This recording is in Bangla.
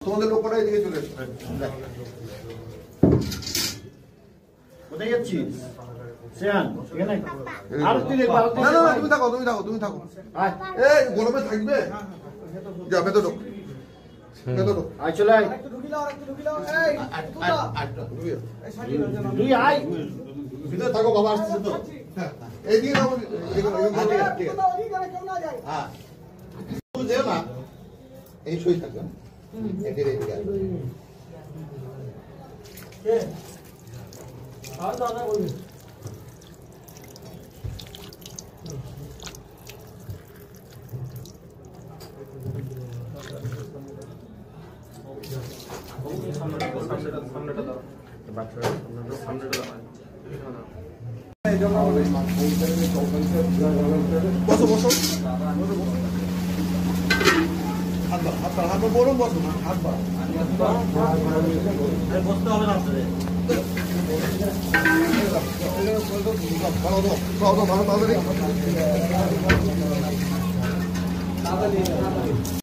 তোমাদের লোক কটাই দিকে চলে কোথায় যাচ্ছিস শ্রেয়ান এখানে না না তুমি থাকো তুমি থাকো এই গরমে থাকবে যা ভেতর ঢোক আয় চলে আয় তুই আয় ভিতরে থাকো বাবা আসছে তো এইদিকে যাবো ঠিক আছে হ্যাঁ বুঝে না এই সই থাকবে এদের এইদিকে আর দাদা বলবি বসো বসো হাত বলুন বসো হাত বসতে হবে না ভালো ভালো